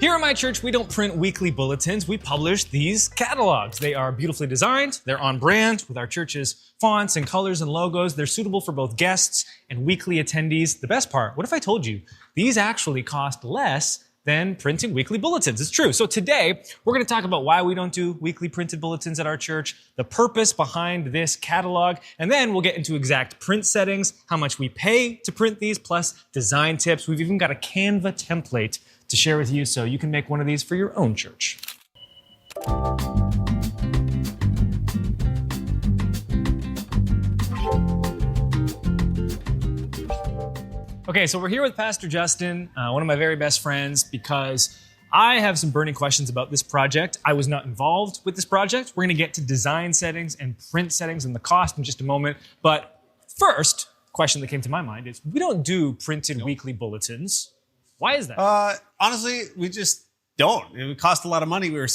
Here at my church, we don't print weekly bulletins. We publish these catalogs. They are beautifully designed. They're on brand with our church's fonts and colors and logos. They're suitable for both guests and weekly attendees. The best part, what if I told you these actually cost less than printing weekly bulletins? It's true. So today, we're going to talk about why we don't do weekly printed bulletins at our church, the purpose behind this catalog, and then we'll get into exact print settings, how much we pay to print these, plus design tips. We've even got a Canva template to share with you so you can make one of these for your own church. Okay, so we're here with Pastor Justin, one of my very best friends, because I have some burning questions about this project. I was not involved with this project. We're going to get to design settings and print settings and the cost in just a moment. But first, question that came to my mind is, we don't do printed weekly bulletins. Why is that? Honestly, we just don't. It would cost a lot of money. We were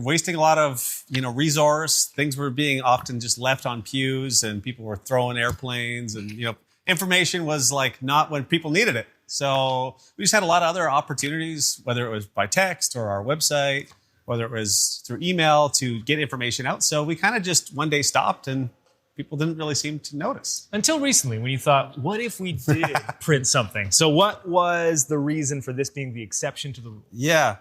wasting a lot of, resource. Things were being often just left on pews, and people were throwing airplanes, and information was like not when people needed it. So we just had a lot of other opportunities, whether it was by text or our website, whether it was through email, to get information out. So we kind of just one day stopped, and people didn't really seem to notice. Until recently, when you thought, what if we did print something? So what was the reason for this being the exception to the rule? Yeah.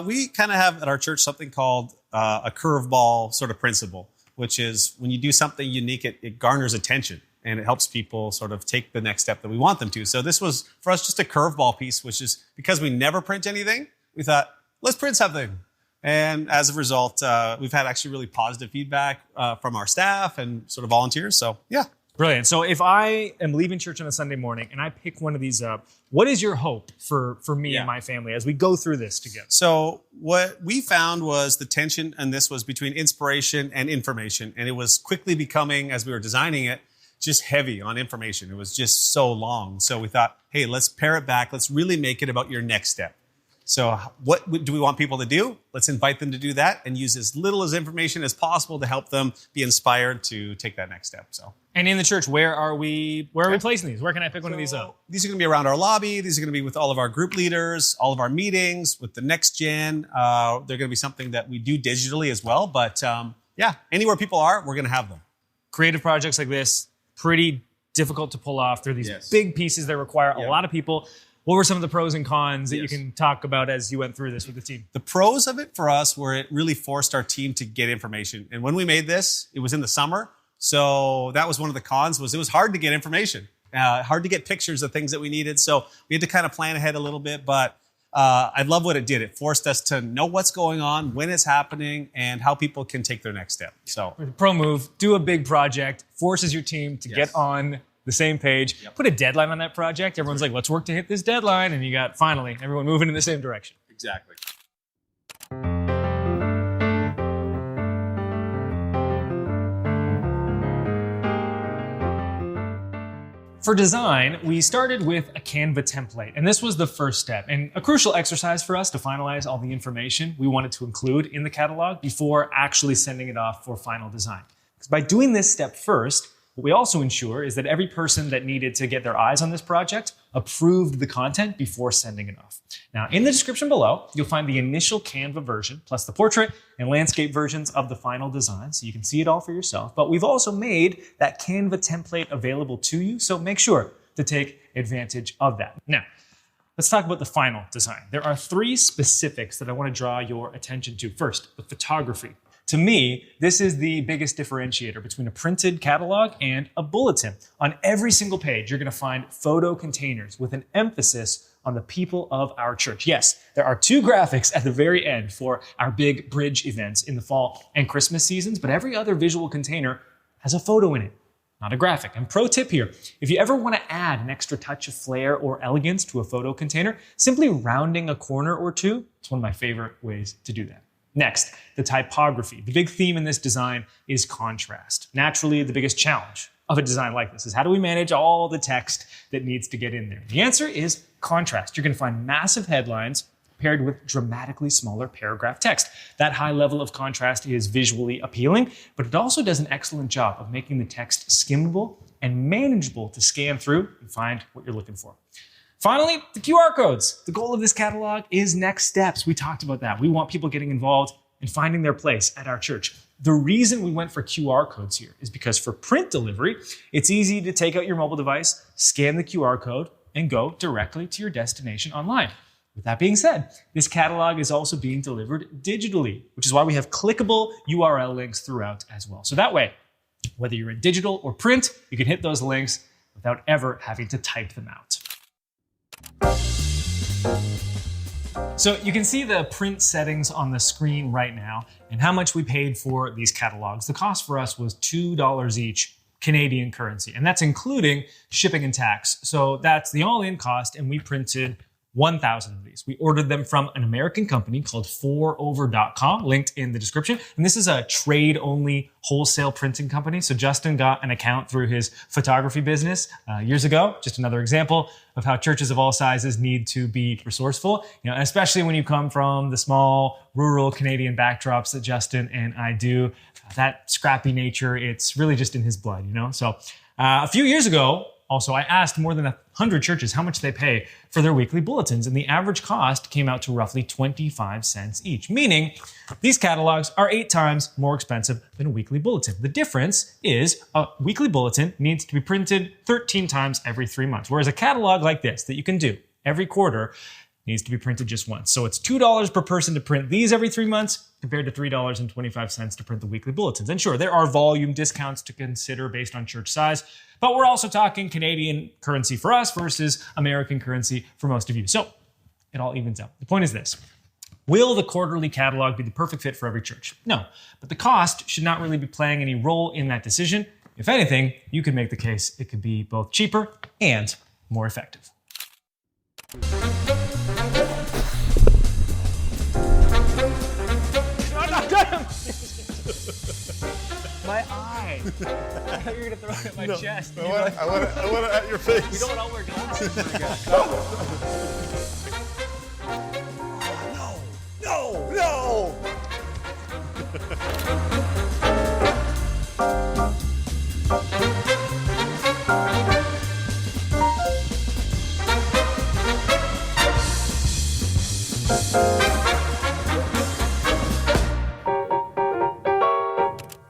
We kind of have at our church something called a curveball sort of principle, which is when you do something unique, it garners attention and it helps people sort of take the next step that we want them to. So this was, for us, just a curveball piece, which is because we never print anything, we thought, let's print something. And as a result, we've had actually really positive feedback from our staff and sort of volunteers. So, yeah. Brilliant. So if I am leaving church on a Sunday morning and I pick one of these up, what is your hope for me and my family as we go through this together? So what we found was the tension, and this was between inspiration and information. And it was quickly becoming, as we were designing it, just heavy on information. It was just so long. So we thought, hey, let's pare it back. Let's really make it about your next step. So what do we want people to do? Let's invite them to do that and use as little as information as possible to help them be inspired to take that next step. So, and in the church, where are we placing these? Where can I pick one of these up? These are going to be around our lobby. These are going to be with all of our group leaders, all of our meetings, with the next gen. They're going to be something that we do digitally as well. But anywhere people are, we're going to have them. Creative projects like this, pretty difficult to pull off. They're these big pieces that require a lot of people. What were some of the pros and cons that you can talk about as you went through this with the team? The pros of it for us were it really forced our team to get information. And when we made this, it was in the summer. So that was one of the cons, was it was hard to get information, hard to get pictures of things that we needed. So we had to kind of plan ahead a little bit. But I love what it did. It forced us to know what's going on, when it's happening, and how people can take their next step. So pro move, do a big project, forces your team to get on the same page, put a deadline on that project. Everyone's like, let's work to hit this deadline. And you got, finally, everyone moving in the same direction. Exactly. For design, we started with a Canva template, and this was the first step and a crucial exercise for us to finalize all the information we wanted to include in the catalog before actually sending it off for final design. Because by doing this step first, what we also ensure is that every person that needed to get their eyes on this project approved the content before sending it off. Now, in the description below, you'll find the initial Canva version, plus the portrait and landscape versions of the final design, so you can see it all for yourself. But we've also made that Canva template available to you, so make sure to take advantage of that. Now, let's talk about the final design. There are 3 specifics that I want to draw your attention to. First, the photography. To me, this is the biggest differentiator between a printed catalog and a bulletin. On every single page, you're going to find photo containers with an emphasis on the people of our church. Yes, there are 2 graphics at the very end for our big bridge events in the fall and Christmas seasons, but every other visual container has a photo in it, not a graphic. And pro tip here, if you ever want to add an extra touch of flair or elegance to a photo container, simply rounding a corner or 2 is one of my favorite ways to do that. Next, the typography. The big theme in this design is contrast. Naturally, the biggest challenge of a design like this is, how do we manage all the text that needs to get in there? The answer is contrast. You're going to find massive headlines paired with dramatically smaller paragraph text. That high level of contrast is visually appealing, but it also does an excellent job of making the text skimmable and manageable to scan through and find what you're looking for. Finally, the QR codes. The goal of this catalog is next steps. We talked about that. We want people getting involved and finding their place at our church. The reason we went for QR codes here is because for print delivery, it's easy to take out your mobile device, scan the QR code, and go directly to your destination online. With that being said, this catalog is also being delivered digitally, which is why we have clickable URL links throughout as well. So that way, whether you're in digital or print, you can hit those links without ever having to type them out. So you can see the print settings on the screen right now and how much we paid for these catalogs. The cost for us was $2 each Canadian currency, and that's including shipping and tax. So that's the all-in cost, and we printed 1,000 of these. We ordered them from an American company called 4over.com, linked in the description. And this is a trade-only wholesale printing company. So Justin got an account through his photography business years ago. Just another example of how churches of all sizes need to be resourceful, especially when you come from the small rural Canadian backdrops that Justin and I do. That scrappy nature, it's really just in his blood, So a few years ago, also, I asked more than 100 churches how much they pay for their weekly bulletins, and the average cost came out to roughly 25 cents each, meaning these catalogs are 8 times more expensive than a weekly bulletin. The difference is a weekly bulletin needs to be printed 13 times every 3 months, whereas a catalog like this that you can do every quarter needs to be printed just once. So it's $2 per person to print these every 3 months compared to $3.25 to print the weekly bulletins. And sure, there are volume discounts to consider based on church size, but we're also talking Canadian currency for us versus American currency for most of you. So it all evens out. The point is this. Will the quarterly catalog be the perfect fit for every church? No, but the cost should not really be playing any role in that decision. If anything, you could make the case it could be both cheaper and more effective. My eye. I thought you were going to throw it at my chest. I want it at your face. We don't all wear glasses.